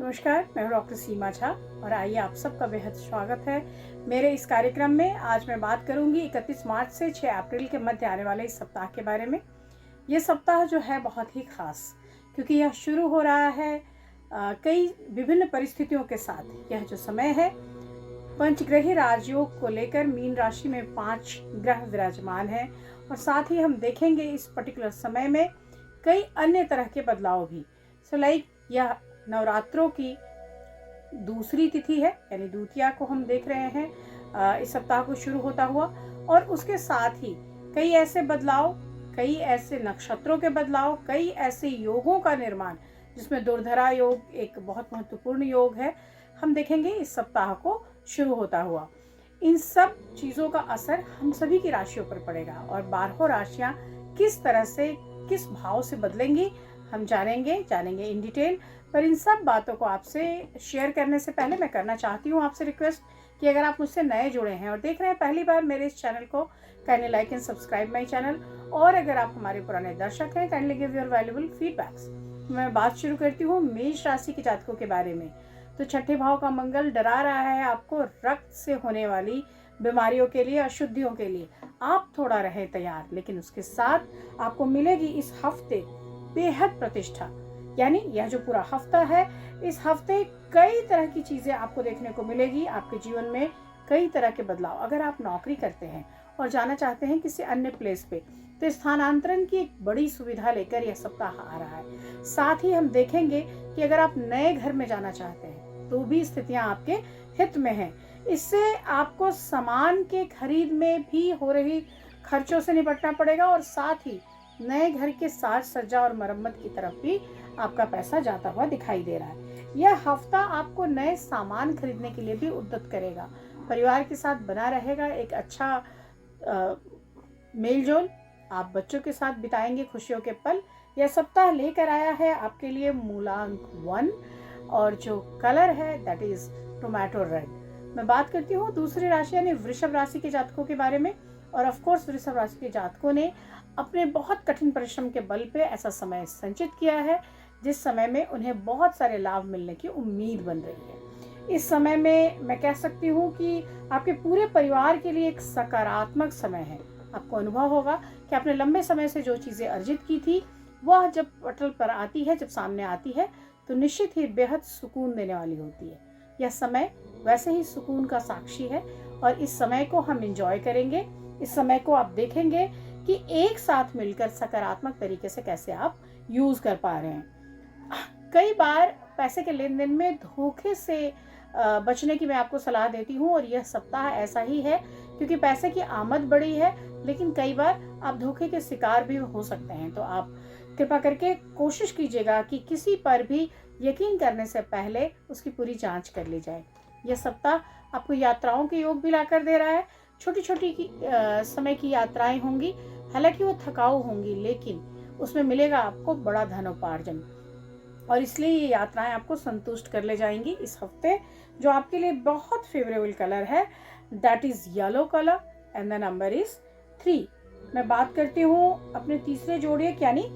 नमस्कार, मैं हूँ डॉक्टर सीमा झा और आइए आप सबका बेहद स्वागत है मेरे इस कार्यक्रम में। आज मैं बात करूंगी 31 मार्च से 6 अप्रैल के मध्य आने वाले इस सप्ताह के बारे में। ये सप्ताह जो है बहुत ही खास, क्योंकि यह शुरू हो रहा है कई विभिन्न परिस्थितियों के साथ। यह जो समय है, पंचग्रही राजयोग को लेकर मीन राशि में 5 ग्रह विराजमान हैं और साथ ही हम देखेंगे इस पर्टिकुलर समय में कई अन्य तरह के बदलाव भी। यह नवरात्रों की दूसरी तिथि है, यानी द्वितीया को हम देख रहे हैं इस सप्ताह को शुरू होता हुआ, और उसके साथ ही कई ऐसे बदलाव, कई ऐसे नक्षत्रों के बदलाव, कई ऐसे योगों का निर्माण, जिसमें दुर्धरा योग एक बहुत महत्वपूर्ण योग है, हम देखेंगे इस सप्ताह को शुरू होता हुआ। इन सब चीज़ों का असर हम सभी की राशियों पर पड़ेगा और 12 राशियां किस तरह से, किस भाव से बदलेंगी, हम जानेंगे इन डिटेल। पर इन सब बातों को आपसे शेयर करने से पहले मैं करना चाहती हूँ आपसे रिक्वेस्ट कि अगर आप मुझसे नए जुड़े हैं और देख रहे हैं पहली बार मेरे इस चैनल को, kindly like and subscribe my channel. और अगर आप हमारे पुराने दर्शक हैं, kindly give your valuable feedbacks. मैं बात शुरू करती हूँ मेष राशि के जातकों के बारे में। तो छठे भाव का मंगल डरा रहा है आपको रक्त से होने वाली बीमारियों के लिए, अशुद्धियों के लिए। आप थोड़ा रहे तैयार, लेकिन उसके साथ आपको मिलेगी इस हफ्ते बेहद प्रतिष्ठा। यानी यह जो पूरा हफ्ता है, इस हफ्ते कई तरह की चीजें आपको देखने को मिलेगी। आपके जीवन में कई तरह के बदलाव। अगर आप नौकरी करते हैं और जाना चाहते हैं किसी अन्य प्लेस पे, तो स्थानांतरण की एक बड़ी सुविधा लेकर यह सप्ताह आ रहा है। साथ ही हम देखेंगे कि अगर आप नए घर में जाना चाहते हैं तो भी स्थितियां आपके हित में हैं। इससे आपको सामान के खरीद में भी हो रही खर्चों से निपटना पड़ेगा और साथ ही नए घर के साज सज्जा और मरम्मत की तरफ भी आपका पैसा जाता हुआ दिखाई दे रहा है। यह हफ्ता आपको नए सामान खरीदने के लिए भी उद्यत करेगा। परिवार के साथ बना रहेगा एक अच्छा मेलजोल। आप बच्चों के साथ बिताएंगे खुशियों के पल। यह सप्ताह लेकर आया है आपके लिए मूलांक 1 और जो कलर है दैट इज टोमेटो रेड। मैं बात करती हूँ दूसरी राशि यानी वृषभ राशि के जातकों के बारे में। और ऑफ कोर्स वृषभ राशि के जातकों ने अपने बहुत कठिन परिश्रम के बल पे ऐसा समय संचित किया है जिस समय में उन्हें बहुत सारे लाभ मिलने की उम्मीद बन रही है। इस समय में मैं कह सकती हूँ कि आपके पूरे परिवार के लिए एक सकारात्मक समय है। आपको अनुभव होगा कि आपने लंबे समय से जो चीजें अर्जित की थी वह जब पटल पर आती है, जब सामने आती है, तो निश्चित ही बेहद सुकून देने वाली होती है। यह समय वैसे ही सुकून का साक्षी है और इस समय को हम एंजॉय करेंगे। इस समय को आप देखेंगे कि एक साथ मिलकर सकारात्मक तरीके से कैसे आप यूज कर पा रहे हैं। कई बार पैसे के लेन देन में धोखे से बचने की मैं आपको सलाह देती हूँ और यह सप्ताह ऐसा ही है, क्योंकि पैसे की आमद बड़ी है, लेकिन कई बार आप धोखे के शिकार भी हो सकते हैं। तो आप कृपा करके कोशिश कीजिएगा कि किसी पर भी यकीन करने से पहले उसकी पूरी जांच कर ली जाए। यह सप्ताह आपको यात्राओं के योग भी लाकर दे रहा है। छोटी छोटी समय की यात्राएं होंगी, हालांकि वो थकाऊ होंगी, लेकिन उसमें मिलेगा आपको बड़ा धनोपार्जन और इसलिए ये यात्राएं आपको संतुष्ट कर ले जाएंगी इस हफ्ते। जो आपके लिए बहुत फेवरेबल कलर है that is yellow colour and the number is 3। मैं बात करती हूँ अपने तीसरे जोड़िए यानी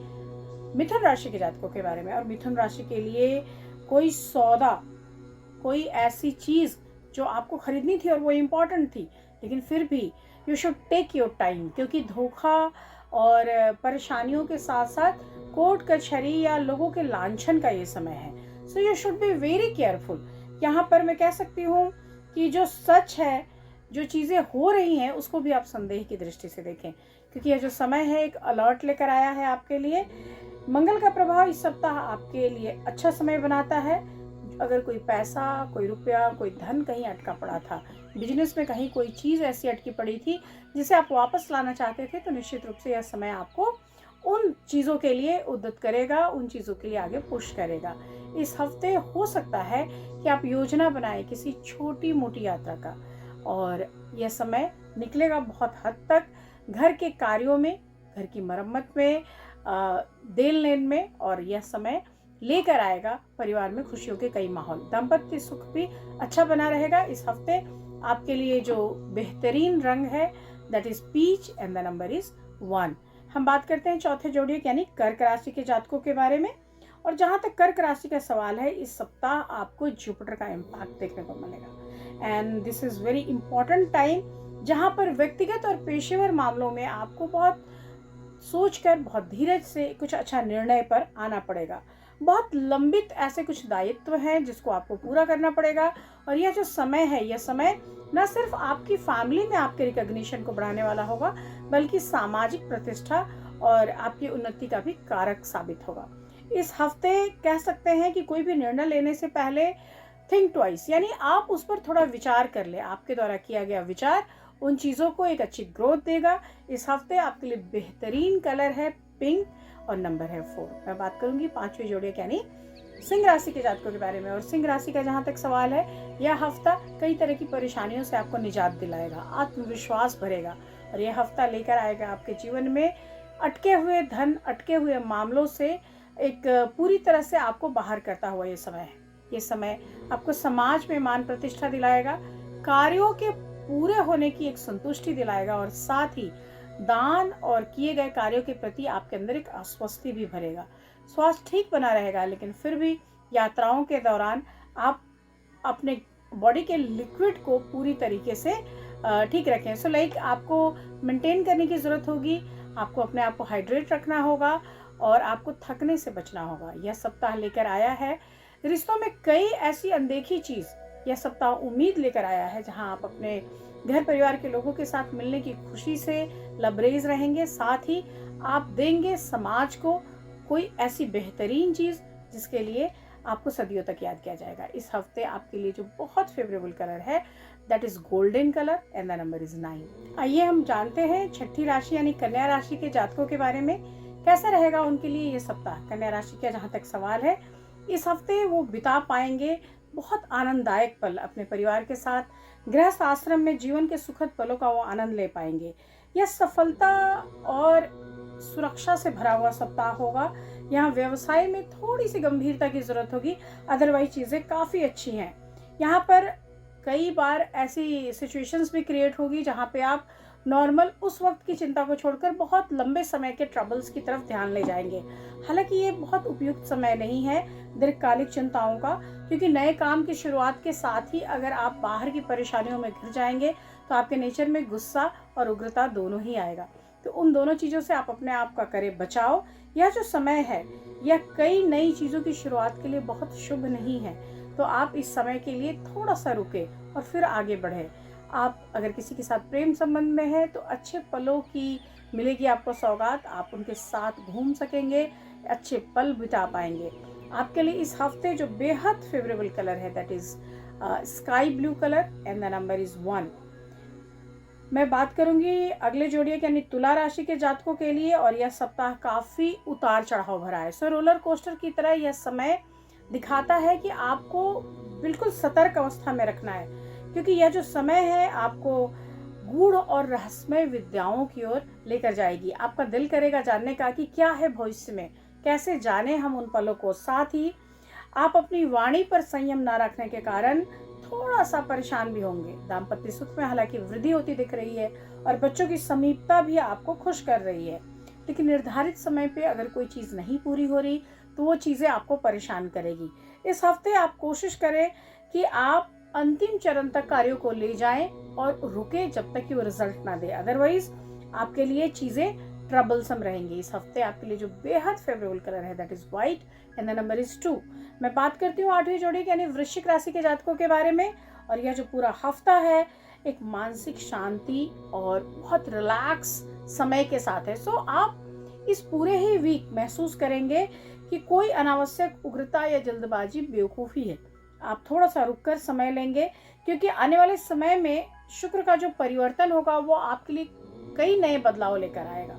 मिथुन राशि के जातकों के बारे में। और मिथुन राशि के लिए कोई सौदा, कोई ऐसी चीज जो आपको खरीदनी थी और वो इम्पोर्टेंट थी, लेकिन फिर भी you should take your time, क्योंकि धोखा और परेशानियों के साथ साथ कोर्ट कचहरी या लोगों के लांछन का ये समय है। So you should be very careful. यहाँ पर मैं कह सकती हूँ कि जो सच है, जो चीज़ें हो रही हैं, उसको भी आप संदेह की दृष्टि से देखें, क्योंकि यह जो समय है एक अलर्ट लेकर आया है आपके लिए। मंगल का प्रभाव इस सप्ताह आपके लिए अच्छा समय बनाता है। अगर कोई पैसा, कोई रुपया, कोई धन कहीं अटका पड़ा था, बिजनेस में कहीं कोई चीज़ ऐसी अटकी पड़ी थी जिसे आप वापस लाना चाहते थे, तो निश्चित रूप से यह समय आपको उन चीज़ों के लिए उद्यत करेगा, उन चीज़ों के लिए आगे पुश करेगा। इस हफ्ते हो सकता है कि आप योजना बनाएं किसी छोटी मोटी यात्रा का, और यह समय निकलेगा बहुत हद तक घर के कार्यों में, घर की मरम्मत में, देन लेन में, और यह समय लेकर आएगा परिवार में खुशियों के कई माहौल। दाम्पत्य सुख भी अच्छा बना रहेगा इस हफ्ते। आपके लिए जो बेहतरीन रंग है that is peach and the number is 1। हम बात करते हैं चौथे जोड़िए यानी कर्क राशि के जातकों के बारे में। और जहाँ तक कर्क राशि का सवाल है, इस सप्ताह आपको जुपिटर का इम्पैक्ट देखने को मिलेगा and this is very important time, जहाँ पर व्यक्तिगत और पेशेवर मामलों में आपको बहुत सोचकर, बहुत धीरज से कुछ अच्छा निर्णय पर आना पड़ेगा। बहुत लंबित ऐसे कुछ दायित्व हैं जिसको आपको पूरा करना पड़ेगा, और यह जो समय है, यह समय न सिर्फ आपकी फैमिली में आपके रिकॉग्निशन को बढ़ाने वाला होगा, बल्कि सामाजिक प्रतिष्ठा और आपकी उन्नति का भी कारक साबित होगा। इस हफ्ते कह सकते हैं कि कोई भी निर्णय लेने से पहले थिंक ट्वाइस, यानी आप उस पर थोड़ा विचार कर ले। आपके द्वारा किया गया विचार उन चीज़ों को एक अच्छी ग्रोथ देगा। इस हफ्ते आपके लिए बेहतरीन कलर है पिंक और नंबर है 4। मैं बात करूंगी 5वीं जोड़ी यानी सिंह राशि के जातकों के बारे में। और सिंह राशि का जहाँ तक सवाल है, यह हफ्ता कई तरह की परेशानियों से आपको निजात दिलाएगा, आत्मविश्वास भरेगा, और यह हफ्ता लेकर आएगा आपके जीवन में अटके हुए धन, अटके हुए मामलों से एक पूरी तरह से आपको बाहर करता हुआ ये समय है। ये समय आपको समाज में मान प्रतिष्ठा दिलाएगा, कार्यों के पूरे होने की एक संतुष्टि दिलाएगा, और साथ ही दान और किए गए कार्यों के प्रति आपके अंदर एक आश्वस्ति भी भरेगा। स्वास्थ्य ठीक बना रहेगा, लेकिन फिर भी यात्राओं के दौरान आप अपने बॉडी के लिक्विड को पूरी तरीके से ठीक रखें। सो लाइक आपको मेंटेन करने की ज़रूरत होगी, आपको अपने आप को हाइड्रेट रखना होगा, और आपको थकने से बचना होगा। यह सप्ताह लेकर आया है रिश्तों में कई ऐसी अनदेखी चीज़, यह सप्ताह उम्मीद लेकर आया है जहां आप अपने घर परिवार के लोगों के साथ मिलने की खुशी से लबरेज रहेंगे। साथ ही आप देंगे समाज को कोई ऐसी बेहतरीन चीज़ जिसके लिए आपको सदियों तक याद किया जाएगा। इस हफ्ते आपके लिए जो बहुत फेवरेबल कलर है, that is golden colour and the number is 9। आइए हम जानते हैं छठी राशि यानी कन्या राशि के जातकों के बारे में, कैसा रहेगा उनके लिए ये सप्ताह। कन्या राशि का जहाँ तक सवाल है, इस हफ्ते वो बिता पाएंगे बहुत आनंददायक पल अपने परिवार के साथ। गृहस्थ आश्रम में जीवन के सुखद पलों का वो आनंद ले पाएंगे। यह सफलता और सुरक्षा से भरा हुआ सप्ताह होगा। यहाँ व्यवसाय में थोड़ी सी गंभीरता की जरूरत होगी, अदरवाइज चीज़ें काफ़ी अच्छी हैं। यहाँ पर कई बार ऐसी सिचुएशंस भी क्रिएट होगी जहाँ पे आप नॉर्मल उस वक्त की चिंता को छोड़कर बहुत लंबे समय के ट्रबल्स की तरफ ध्यान ले जाएंगे। हालांकि ये बहुत उपयुक्त समय नहीं है दीर्घकालिक चिंताओं का, क्योंकि नए काम की शुरुआत के साथ ही अगर आप बाहर की परेशानियों में घिर जाएंगे तो आपके नेचर में गुस्सा और उग्रता दोनों ही आएगा। तो उन दोनों चीज़ों से आप अपने आप का करें बचाव। यह जो समय है, यह कई नई चीज़ों की शुरुआत के लिए बहुत शुभ नहीं है, तो आप इस समय के लिए थोड़ा सा रुके और फिर आगे बढ़े। आप अगर किसी के साथ प्रेम संबंध में है तो अच्छे पलों की मिलेगी आपको सौगात, आप उनके साथ घूम सकेंगे, अच्छे पल बिता पाएंगे। आपके लिए इस हफ्ते जो बेहद फेवरेबल कलर है, that is sky blue colour and the number is 1। मैं बात करूंगी अगले जोड़िए यानी तुला राशि के जातकों के लिए, और यह सप्ताह काफ़ी उतार चढ़ाव भरा है। सो रोलर कोस्टर की तरह यह समय दिखाता है कि आपको बिल्कुल सतर्क अवस्था में रखना है, क्योंकि यह जो समय है आपको गूढ़ और रहस्यमय विद्याओं की ओर लेकर जाएगी। आपका दिल करेगा जानने का कि क्या है भविष्य में, कैसे जाने हम उन पलों को। साथ ही आप अपनी वाणी पर संयम न रखने के कारण थोड़ा सा परेशान भी होंगे। दाम्पत्य सुख में हालांकि वृद्धि होती दिख रही है और बच्चों की समीपता भी आपको खुश कर रही है, लेकिन निर्धारित समय पे अगर कोई चीज़ नहीं पूरी हो रही तो वो चीज़ें आपको परेशान करेगी। इस हफ्ते आप कोशिश करें कि आप अंतिम चरण तक कार्यों को ले जाएं और रुके जब तक कि वो रिजल्ट ना दे, अदरवाइज आपके लिए चीज़ें ट्रबलसम रहेंगी। इस हफ्ते आपके लिए जो बेहद फेवरेबल कलर है, that is white and the number is 2। मैं बात करती हूँ 8वीं जोड़ी यानी वृश्चिक राशि के जातकों के बारे में, और यह जो पूरा हफ्ता है एक मानसिक शांति और बहुत रिलैक्स समय के साथ है। सो आप इस पूरे ही वीक महसूस करेंगे कि कोई अनावश्यक उग्रता या जल्दबाजी बेवकूफ़ी है। आप थोड़ा सा रुककर समय लेंगे, क्योंकि आने वाले समय में शुक्र का जो परिवर्तन होगा वो आपके लिए कई नए बदलाव लेकर आएगा।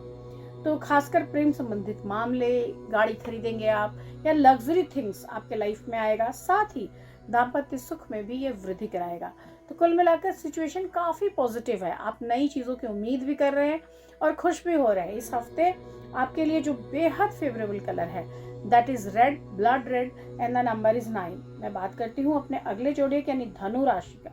तो खासकर प्रेम संबंधित मामले, गाड़ी खरीदेंगे आप, या लग्जरी थिंग्स आपके लाइफ में आएगा। साथ ही दाम्पत्य सुख में भी ये वृद्धि कराएगा। तो कुल मिलाकर सिचुएशन काफ़ी पॉजिटिव है। आप नई चीज़ों की उम्मीद भी कर रहे हैं और खुश भी हो रहे हैं। इस हफ्ते आपके लिए जो बेहद फेवरेबल कलर है, that is red, blood red and the number is 9। मैं बात करती हूँ अपने अगले जोड़े यानी धनु राशि का।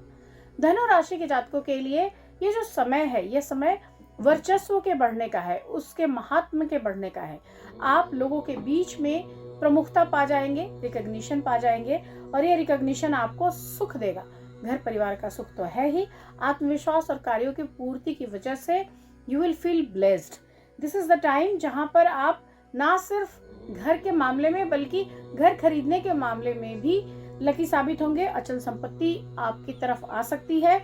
धनु राशि के जातकों के लिए ये जो समय है, ये समय वर्चस्व के बढ़ने का है, उसके महात्म के बढ़ने का है। आप लोगों के बीच में प्रमुखता पा जाएंगे, रिकॉग्निशन पा जाएंगे, और ये रिकॉग्निशन आपको सुख देगा। घर परिवार का सुख तो है ही, आत्मविश्वास और कार्यों की पूर्ति की वजह से you will feel blessed. This is the time जहां पर आप ना सिर्फ घर के मामले में बल्कि घर खरीदने के मामले में भी लकी साबित होंगे। अचल संपत्ति आपकी तरफ आ सकती है।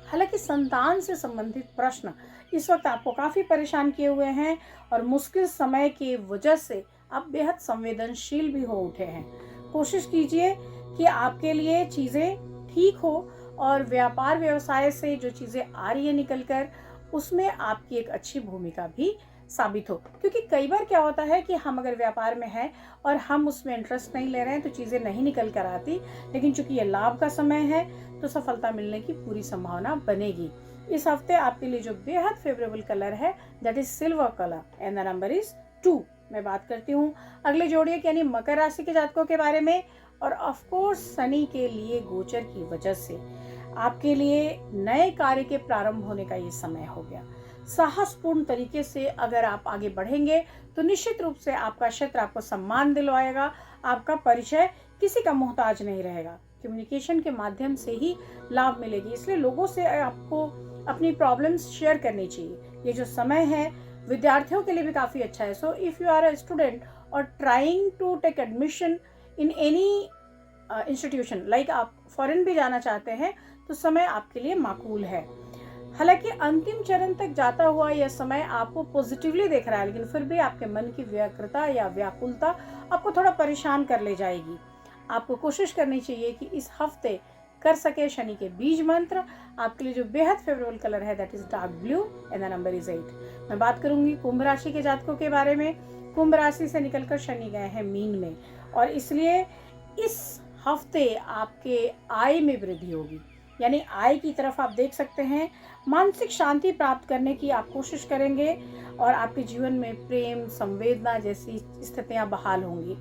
हालांकि संतान से संबंधित प्रश्न इस वक्त आपको काफी परेशान किए हुए हैं और मुश्किल समय की वजह से आप बेहद संवेदनशील भी हो उठे हैं। कोशिश कीजिए कि आपके लिए चीजें ठीक हो और व्यापार व्यवसाय से जो चीजें आ रही है निकल कर, उसमें आपकी एक अच्छी भूमिका भी साबित हो। क्योंकि कई बार क्या होता है कि हम अगर व्यापार में हैं और हम उसमें इंटरेस्ट नहीं ले रहे हैं तो चीज़ें नहीं निकल कर आती, लेकिन चूंकि ये लाभ का समय है तो सफलता मिलने की पूरी संभावना बनेगी। इस हफ्ते आपके लिए जो बेहद फेवरेबल कलर है that is silver colour and the number is 2। मैं बात करती हूँ अगले जोड़िए यानी मकर राशि के जातकों के बारे में। और ऑफ कोर्स शनि के लिए गोचर की वजह से आपके लिए नए कार्य के प्रारंभ होने का ये समय हो गया। साहसपूर्ण तरीके से अगर आप आगे बढ़ेंगे तो निश्चित रूप से आपका क्षेत्र आपको सम्मान दिलवाएगा, आपका परिचय किसी का मोहताज नहीं रहेगा। कम्युनिकेशन के माध्यम से ही लाभ मिलेगी, इसलिए लोगों से आपको अपनी प्रॉब्लम्स शेयर करनी चाहिए। ये जो समय है विद्यार्थियों के लिए भी काफ़ी अच्छा है। So if you are a student और trying to take admission in any institution, like आप फॉरेन भी जाना चाहते हैं तो समय आपके लिए माकूल है। हालांकि अंतिम चरण तक जाता हुआ यह समय आपको पॉजिटिवली देख रहा है, लेकिन फिर भी आपके मन की व्यग्रता या व्याकुलता आपको थोड़ा परेशान कर ले जाएगी। आपको कोशिश करनी चाहिए कि इस हफ्ते कर सके शनि के बीज मंत्र। आपके लिए जो बेहद फेवरेबल कलर है that is dark blue and the number is 8। मैं बात करूंगी कुंभ राशि के जातकों के बारे में। कुंभ राशि से निकलकर शनि गए हैं मीन में, और इसलिए इस हफ्ते आपके आय में वृद्धि होगी, यानी आय की तरफ आप देख सकते हैं। मानसिक शांति प्राप्त करने की आप कोशिश करेंगे और आपके जीवन में प्रेम, संवेदना जैसी स्थितियां बहाल होंगी।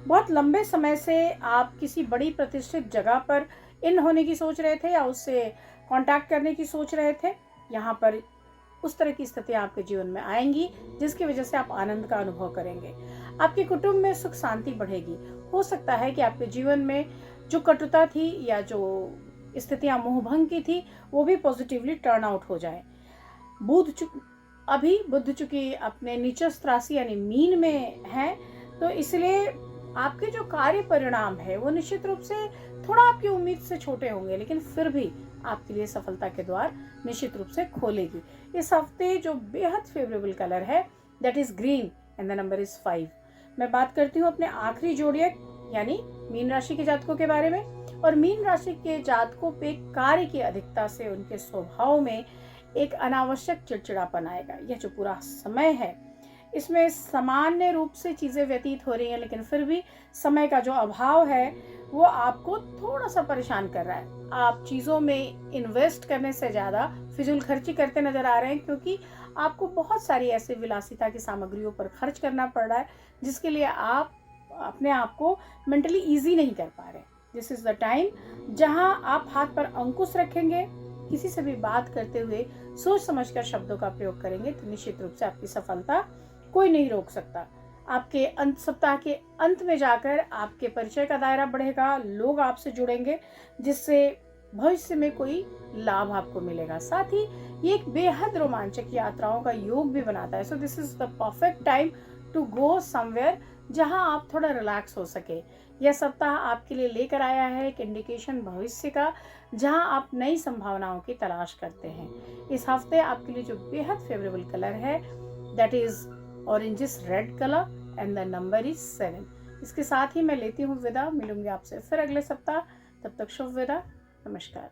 बहुत लंबे समय से आप किसी बड़ी प्रतिष्ठित जगह पर इन होने की सोच रहे थे या उससे कांटेक्ट करने की सोच रहे थे। यहाँ पर उस तरह की स्थितियां आपके जीवन में आएंगी जिसकी वजह से आप आनंद का अनुभव करेंगे। आपके कुटुंब में सुख शांति बढ़ेगी। हो सकता है कि आपके जीवन में जो कटुता थी या जो स्थितियां मोहभंग की थी वो भी पॉजिटिवली टर्न आउट हो जाए। बुध चुकी अपने नीचस्थ राशि यानी मीन में है, तो इसलिए आपके जो कार्य परिणाम है वो निश्चित रूप से थोड़ा आपकी उम्मीद से छोटे होंगे, लेकिन फिर भी आपके लिए सफलता के द्वार निश्चित रूप से खोलेगी। इस हफ्ते जो बेहद फेवरेबल कलर है that is green and the number is 5। मैं बात करती हूँ अपने आखिरी जोड़ियक यानी मीन राशि के जातकों के बारे में। और मीन राशि के जातकों पे कार्य की अधिकता से उनके स्वभाव में एक अनावश्यक चिड़चिड़ापन आएगा। यह जो पूरा समय है इसमें सामान्य रूप से चीज़ें व्यतीत हो रही हैं, लेकिन फिर भी समय का जो अभाव है वो आपको थोड़ा सा परेशान कर रहा है। आप चीज़ों में इन्वेस्ट करने से ज़्यादा फिजूल खर्ची करते नजर आ रहे हैं, क्योंकि आपको बहुत सारी ऐसे विलासिता की सामग्रियों पर खर्च करना पड़ रहा है जिसके लिए आप अपने आप को मेंटली ईजी नहीं कर पा रहे। दिस इज द टाइम जहां आप हाथ पर अंकुश रखेंगे, किसी से भी बात करते हुए सोच समझकर शब्दों का प्रयोग करेंगे तो निश्चित रूप से आपकी सफलता कोई नहीं रोक सकता। आपके सप्ताह के अंत में जाकर आपके परिचय का दायरा बढ़ेगा, लोग आपसे जुड़ेंगे जिससे भविष्य में कोई लाभ आपको मिलेगा। साथ ही ये एक बेहद रोमांचक यात्राओं का योग भी बनाता है। So this is the perfect time to go somewhere जहां आप थोड़ा रिलैक्स हो सके। यह सप्ताह आपके लिए लेकर आया है एक इंडिकेशन भविष्य का, जहां आप नई संभावनाओं की तलाश करते हैं। इस हफ्ते आपके लिए जो बेहद फेवरेबल कलर है that is oranges red colour and the number is 7। इसके साथ ही मैं लेती हूँ विदा। मिलूंगी आपसे फिर अगले सप्ताह, तब तक शुभ विदा, नमस्कार।